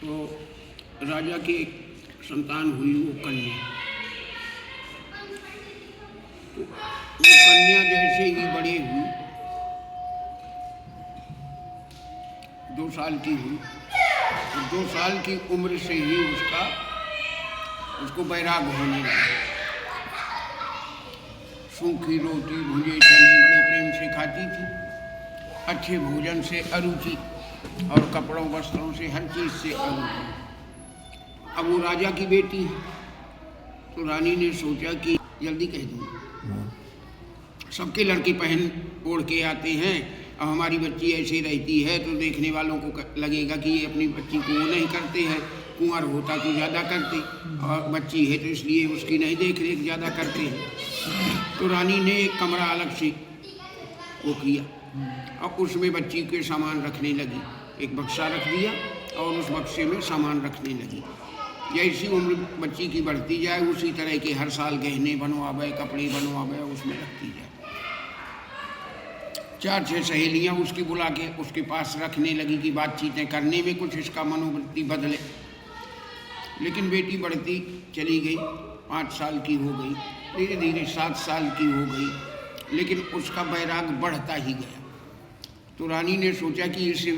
तो राजा की एक संतान हुई, वो कन्या। तो वो कन्या जैसे ही बड़ी हुई, 2 साल की हुई, तो 2 साल की उम्र से ही उसको बैराग होने लगा। सूखी रोटी भुजे चने बड़े प्रेम से खाती थी, अच्छे भोजन से अरुचि, और कपड़ों वस्त्रों से हर चीज़ से अरुचि। अब वो राजा की बेटी है, तो रानी ने सोचा कि जल्दी कह दूँ, सबके लड़के पहन ओढ़ के आते हैं, अब हमारी बच्ची ऐसी रहती है तो देखने वालों को लगेगा कि ये अपनी बच्ची को वो नहीं करते हैं, कुंवर होता तो ज़्यादा करते, और बच्ची है तो इसलिए उसकी नहीं देख रेख ज़्यादा करते हैं। तो रानी ने एक कमरा अलग से वो किया, और उसमें बच्ची के सामान रखने लगी। एक बक्सा रख दिया और उस बक्से में सामान रखने लगी। जैसी उम्र बच्ची की बढ़ती जाए उसी तरह के हर साल गहने बनवावे, कपड़े बनवावे, उसमें रखती जाए। 4-6 सहेलियाँ उसकी बुला के उसके पास रखने लगी कि बातचीतें करने में कुछ इसका मनोवृत्ति बदले। लेकिन बेटी बढ़ती चली गई, 5 साल की हो गई, धीरे धीरे 7 साल की हो गई, लेकिन उसका बैराग बढ़ता ही गया। तो रानी ने सोचा कि इसे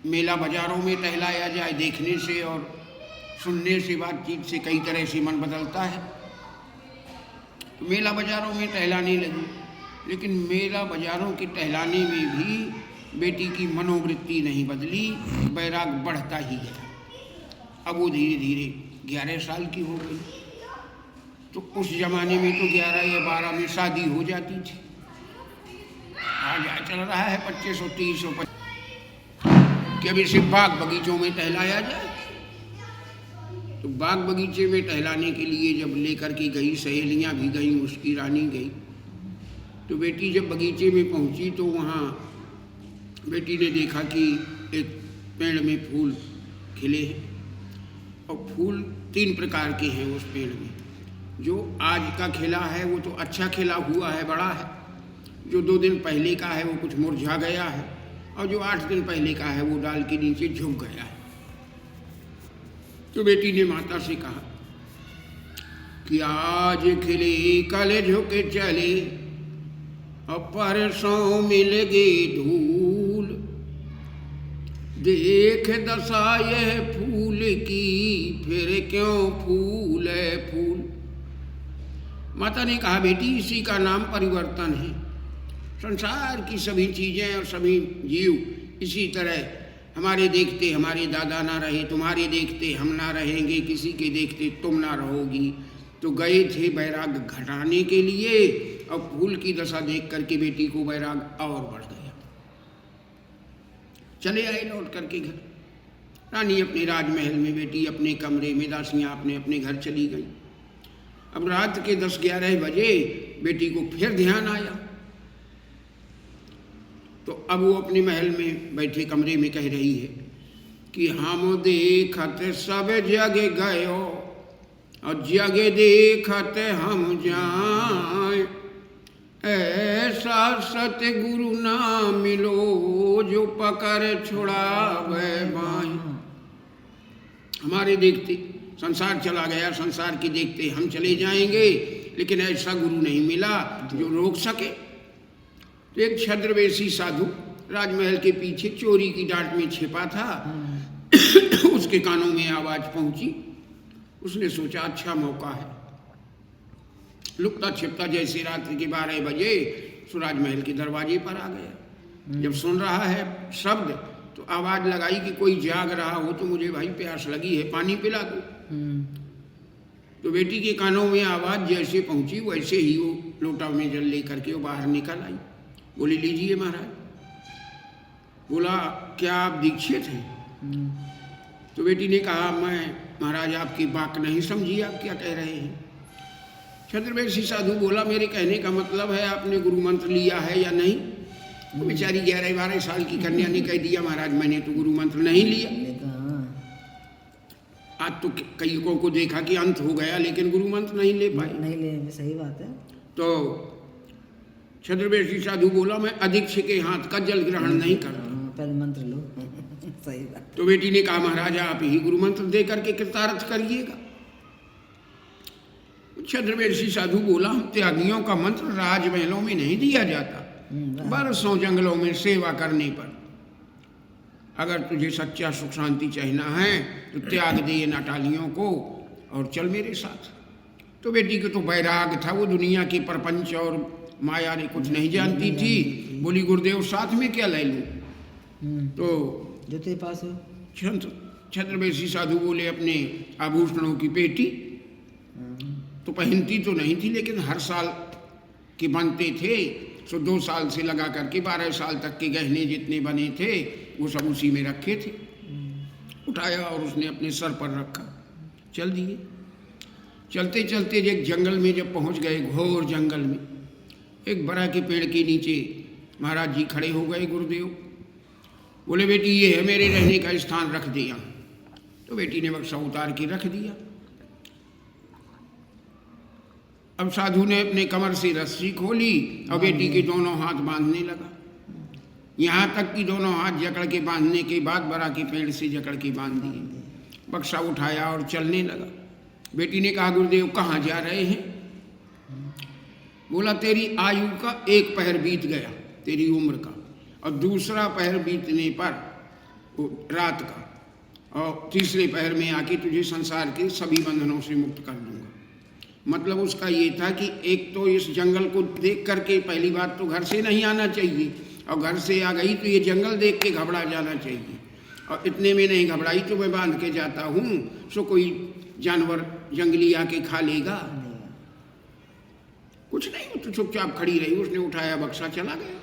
मेला बाजारों में टहलाया जाए, देखने से और सुनने से, बातचीत से कई तरह से मन बदलता है। तो मेला बाजारों में टहलाने लगी, लेकिन मेला बाजारों के टहलाने में भी बेटी की मनोवृत्ति नहीं बदली, बैराग बढ़ता ही गया। अब वो धीरे धीरे 11 साल की हो गई। तो उस जमाने में तो 11 या 12 में शादी हो जाती थी। आज चल रहा है 25-30 कि अभी सिर्फ बाग बगीचों में टहलाया जाए। तो बाग बगीचे में टहलाने के लिए जब लेकर के गई, सहेलियाँ भी गई, उसकी रानी गई, तो बेटी जब बगीचे में पहुंची तो वहाँ बेटी ने देखा कि एक पेड़ में फूल खिले हैं, और फूल 3 प्रकार के हैं उस पेड़ में। जो आज का खिला है वो तो अच्छा खिला हुआ है, बड़ा है। जो 2 दिन पहले का है वो कुछ मुरझा गया है, और जो 8 दिन पहले का है वो डाल के नीचे झुक गया है। तो बेटी ने माता से कहा कि आज खिले कल झुके चले, और परसों मिलेगी धूल, देख दशा यह फूल की, फिर क्यों फूल है फूल। माता ने कहा बेटी इसी का नाम परिवर्तन है। संसार की सभी चीज़ें और सभी जीव इसी तरह, हमारे देखते हमारे दादा ना रहे, तुम्हारे देखते हम ना रहेंगे, किसी के देखते तुम ना रहोगी। तो गए थे बैराग घटाने के लिए, और फूल की दशा देख करके बेटी को बैराग और बढ़ गया। चले आए लौट करके घर। रानी अपने राजमहल में, बेटी अपने कमरे में, दासियाँ अपने अपने घर चली गई। अब रात के 10-11 बजे बेटी को फिर ध्यान आया, तो अब वो अपने महल में बैठे कमरे में कह रही है कि हम देखत सब जग गयो, और जग देखत हम जाए, ऐसा सतगुरु ना मिलो, जो पकड़ छुड़ावे बाएं। हमारे देखते संसार चला गया, संसार की देखते हम चले जाएंगे, लेकिन ऐसा गुरु नहीं मिला जो रोक सके। तो एक छद्रवेशी साधु राजमहल के पीछे चोरी की डांट में छिपा था। उसके कानों में आवाज पहुंची। उसने सोचा अच्छा मौका है। लुकता छिपता जैसे रात्रि के 12 बजे राजमहल के दरवाजे पर आ गया। जब सुन रहा है शब्द, तो आवाज लगाई कि कोई जाग रहा हो तो मुझे भाई प्यास लगी है, पानी पिला दो। तो बेटी के कानों में आवाज जैसे पहुंची वैसे ही वो लोटा में जल लेकर के वो बाहर निकल आई। बोली लीजिए महाराज। बोला क्या आप दीक्षित हैं? तो बेटी ने कहा मैं महाराज आपकी बात नहीं समझी, आप क्या कह रहे हैं। छद्रवेशी साधु बोला मेरे कहने का मतलब है आपने गुरु मंत्र लिया है या नहीं। तो बेचारी 11-12 साल की कन्या ने कह दिया महाराज मैंने तो गुरु मंत्र नहीं लिया। आज तो कई को देखा कि अंत हो गया, लेकिन गुरु मंत्र नहीं ले पाए। नहीं ले, सही बात है। तो छद्रवेशी साधु बोला मैं अधीक्षक के हाथ का जल ग्रहण नहीं करता। पहले मंत्र लो। सही बात। तो बेटी ने कहा महाराज आप ही गुरु मंत्र दे करके कृतार्थ करिएगा। छद्रवेशी साधु बोला हम त्यागियों का मंत्र राजमहलों में नहीं दिया जाता, बरसों जंगलों में सेवा करने पर। अगर तुझे सच्चा सुख शांति चाहना है तो त्याग दे ये नाटालियों को और चल मेरे साथ। तो बेटी को तो वैराग था, वो दुनिया के प्रपंच और माया ने कुछ नहीं जानती थी। बोली गुरुदेव साथ में क्या ले लूं? तो जो तेरे पास हो। छद्रवेशी साधु बोले अपने आभूषणों की पेटी तो पहनती तो नहीं थी, लेकिन हर साल के बनते थे, सो 2 साल से लगा करके 12 साल तक के गहने जितने बने थे वो सब उसी में रखे थे। उठाया और उसने अपने सर पर रखा, चल दिए। चलते चलते एक जंगल में जब पहुंच गए, घोर जंगल में, एक बड़ा के पेड़ के नीचे महाराज जी खड़े हो गए। गुरुदेव बोले बेटी ये है मेरे रहने का स्थान, रख दे यहाँ। तो बेटी ने बक्सा उतार के रख दिया। अब साधु ने अपने कमर से रस्सी खोली और बेटी के दोनों हाथ बांधने लगा। यहाँ तक कि दोनों हाथ जकड़ के बांधने के बाद बड़ा के पेड़ से जकड़ के बांध दिए। बक्सा उठाया और चलने लगा। बेटी ने कहा गुरुदेव कहाँ जा रहे हैं? बोला तेरी आयु का 1 पहर बीत गया, तेरी उम्र का, और दूसरा पहर बीतने पर रात का, और तीसरे पहर में आके तुझे संसार के सभी बंधनों से मुक्त कर दूंगा। मतलब उसका ये था कि एक तो इस जंगल को देख करके पहली बात तो घर से नहीं आना चाहिए, और घर से आ गई तो ये जंगल देख के घबरा जाना चाहिए, और इतने में नहीं घबराई तो मैं बांध के जाता हूँ, सो कोई जानवर जंगली आके खा लेगा। कुछ नहीं, वो तो चुपचाप खड़ी रही। उसने उठाया बक्सा, चला गया।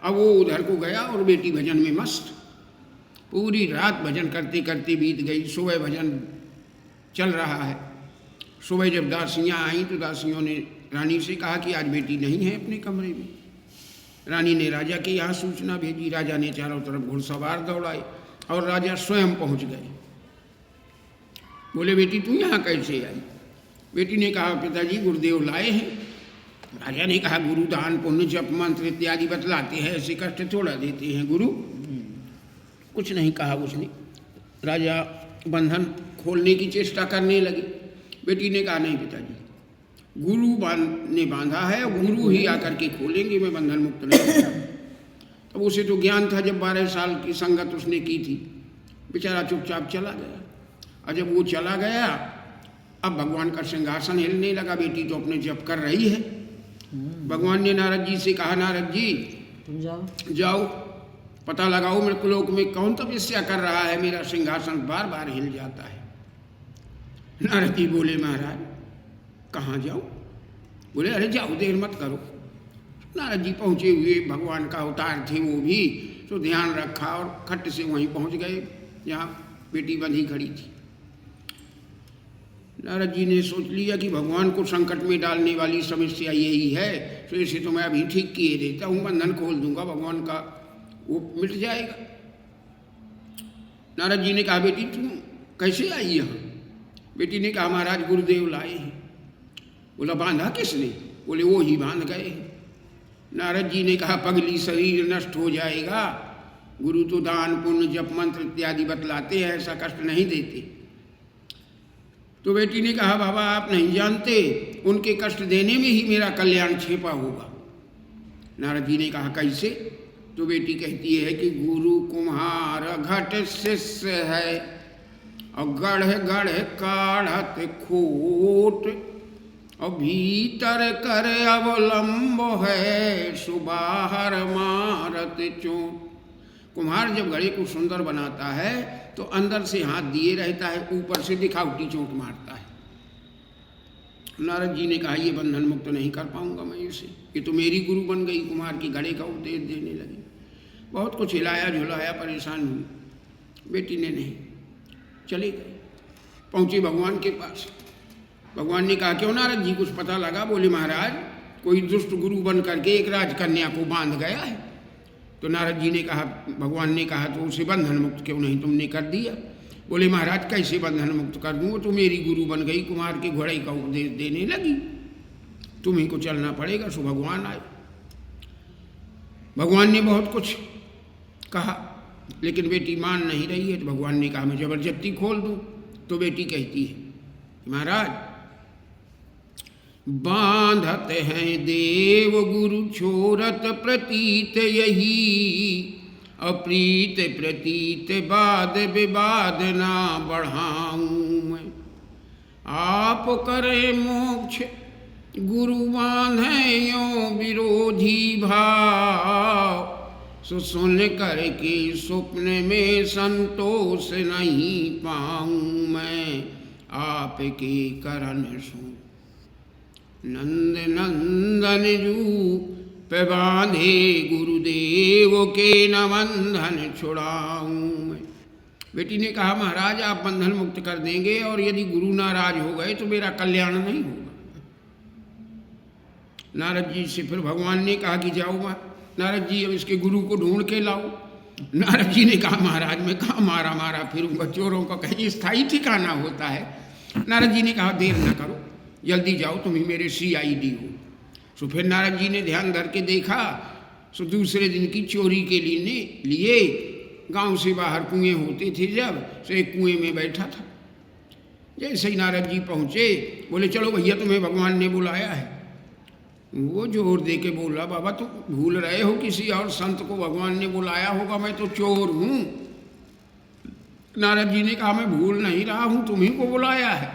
अब वो उधर को गया और बेटी भजन में मस्त। पूरी रात भजन करते करते बीत गई। सुबह भजन चल रहा है। सुबह जब दासियाँ आईं तो दासियों ने रानी से कहा कि आज बेटी नहीं है अपने कमरे में। रानी ने राजा के यहाँ सूचना भेजी। राजा ने चारों तरफ घुड़सवार दौड़ाए और राजा स्वयं पहुँच गए। बोले बेटी तू यहाँ कैसे आई? बेटी ने कहा पिताजी गुरुदेव लाए हैं। राजा ने कहा गुरु दान पुण्य जप मंत्र इत्यादि बतलाते हैं, ऐसे कष्ट थोड़ा देते हैं गुरु। कुछ नहीं कहा उसने। राजा बंधन खोलने की चेष्टा करने लगे। बेटी ने कहा नहीं पिताजी, गुरु ने बांधा है, गुरु ही आकर के खोलेंगे, मैं बंधन मुक्त नहीं। तब उसे तो ज्ञान था, जब 12 साल की संगत उसने की थी। बेचारा चुपचाप चला गया। और जब वो चला गया, अब भगवान का सिंहासन हिलने लगा। बेटी तो अपने जप कर रही है। भगवान ने नारद जी से कहा नारद जी तुम जाओ पता लगाओ मृतलोक में कौन तपस्या कर रहा है, मेरा सिंहासन बार बार हिल जाता है। नारद जी बोले महाराज कहाँ जाऊँ? बोले अरे जाओ देर मत करो। नारद जी पहुँचे हुए, भगवान का अवतार थे वो भी, तो ध्यान रखा और खट से वहीं पहुँच गए जहाँ बेटी बंधी खड़ी थी। नारद जी ने सोच लिया कि भगवान को संकट में डालने वाली समस्या यही है, तो इसे तो मैं अभी ठीक किए देता हूँ, बंधन खोल दूंगा, भगवान का वो मिट जाएगा। नारद जी ने कहा बेटी तुम कैसे आई यहाँ? बेटी ने कहा महाराज गुरुदेव लाए हैं। बोला बांधा किसने? बोले वो ही बांध गए। नारद जी ने कहा पगली शरीर नष्ट हो जाएगा, गुरु तो दान पुण्य जप मंत्र इत्यादि बतलाते हैं, ऐसा कष्ट नहीं देते। तो बेटी ने कहा बाबा आप नहीं जानते, उनके कष्ट देने में ही मेरा कल्याण छिपा होगा। नारद जी ने कहा कैसे? तो बेटी कहती है कि गुरु कुम्हार घट शिष्य है, और गढ़ गढ़ काढ़त खोट, और भीतर कर अवलंब है, सुबाहर मारत चोट। कुम्हार जब घड़े को सुंदर बनाता है तो अंदर से हाथ दिए रहता है, ऊपर से दिखावटी चोट मारता है। नारद जी ने कहा ये बंधन मुक्त नहीं कर पाऊंगा मैं इसे, ये तो मेरी गुरु बन गई, कुम्हार की घड़े का उपदेश देने लगी। बहुत कुछ हिलाया झुलाया, परेशान हुई। बेटी ने नहीं, चले गए। पहुँचे भगवान के पास। भगवान ने कहा क्यों नारद जी कुछ पता लगा? बोले महाराज कोई दुष्ट गुरु बन करके एक राजकन्या को बांध गया है। तो नारद जी ने कहा, भगवान ने कहा तो उसे बंधन मुक्त क्यों नहीं तुमने कर दिया? बोले महाराज कैसे बंधन मुक्त कर दूँ, वो तो मेरी गुरु बन गई, कुमार के घोड़े का उपदेश देने लगी, तुम्ही को चलना पड़ेगा। सो भगवान आए। भगवान ने बहुत कुछ कहा, लेकिन बेटी मान नहीं रही है। तो भगवान ने कहा मैं जबरदस्ती खोल दूं। तो बेटी कहती है महाराज, बांधत हैं देव गुरु छोरत प्रतीत यही, अप्रीत प्रतीत बाद विवाद ना बढ़ाऊं मैं। आप करे मोक्ष गुरु बांधे यो विरोधी भाव, सो सुन कर के स्वप्न में संतोष नहीं पाऊं मैं। आपके करण सो नंद नंदन जू पे बांधे, गुरुदेव के न बंधन छुड़ाऊं मैं। बेटी ने कहा महाराज आप बंधन मुक्त कर देंगे, और यदि गुरु नाराज हो गए तो मेरा कल्याण नहीं होगा। नारद जी से फिर भगवान ने कहा कि जाओ नारद जी अब इसके गुरु को ढूंढ के लाओ। नारद जी ने कहा महाराज मैं कहाँ मारा मारा फिरूंगा, चोरों का कहीं स्थायी ठिकाना होता है। नारद जी ने कहा देर न करो, जल्दी जाओ, तुम ही मेरे CID हो। सो फिर नारद जी ने ध्यान धर के देखा, सो दूसरे दिन की चोरी के लिए गांव से बाहर कुएं होते थे जब, सो एक कुएं में बैठा था। जैसे ही नारद जी पहुँचे, बोले चलो भैया तुम्हें भगवान ने बुलाया है। वो जोर दे के बोला बाबा तुम भूल रहे हो, किसी और संत को भगवान ने बुलाया होगा, मैं तो चोर हूँ। नारद जी ने कहा मैं भूल नहीं रहा हूँ, तुम्ही को बुलाया है।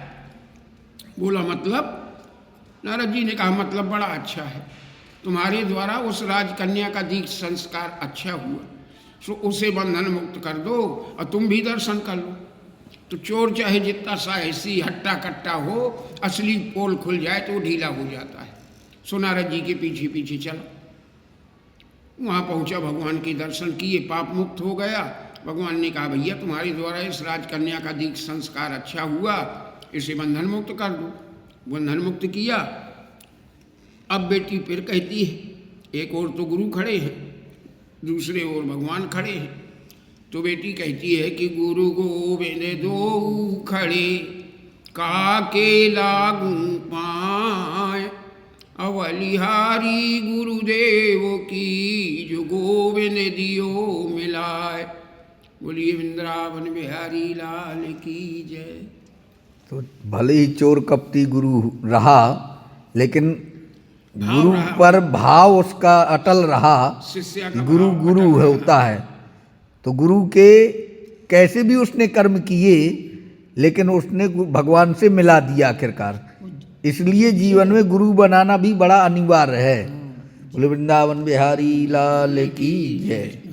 बोला मतलब? नारद जी ने कहा मतलब बड़ा अच्छा है, तुम्हारे द्वारा उस राजकन्या का दीक्षा संस्कार अच्छा हुआ, सो उसे बंधन मुक्त कर दो और तुम भी दर्शन कर लो। तो चोर चाहे जितना सा ऐसी हट्टा कट्टा हो, असली पोल खुल जाए तो वो ढीला हो जाता है। सो नारद जी के पीछे पीछे चला, वहाँ पहुँचा, भगवान के दर्शन किए, पाप मुक्त हो गया। भगवान ने कहा भैया तुम्हारे द्वारा इस राजकन्या का दीक्षा संस्कार अच्छा हुआ, इसे बंधन मुक्त कर दो। बंधन मुक्त किया। अब बेटी फिर कहती है, एक और तो गुरु खड़े हैं, दूसरे ओर भगवान खड़े हैं। तो बेटी कहती है कि गुरु गोविंद दो खड़े, काके लागू पाए, अवलिहारी गुरुदेव की जो गोविंद दियो मिलाए। बोलिए वृंदावन बिहारी लाल की जय। तो भले ही चोर कपटी गुरु रहा, लेकिन गुरु रहा, पर भाव उसका अटल रहा। शिष्य का गुरु भाव गुरु अटल होता है, तो गुरु के कैसे भी उसने कर्म किए, लेकिन उसने भगवान से मिला दिया आखिरकार। इसलिए जीवन में गुरु बनाना भी बड़ा अनिवार्य है। बोले वृंदावन बिहारी लाल की जय।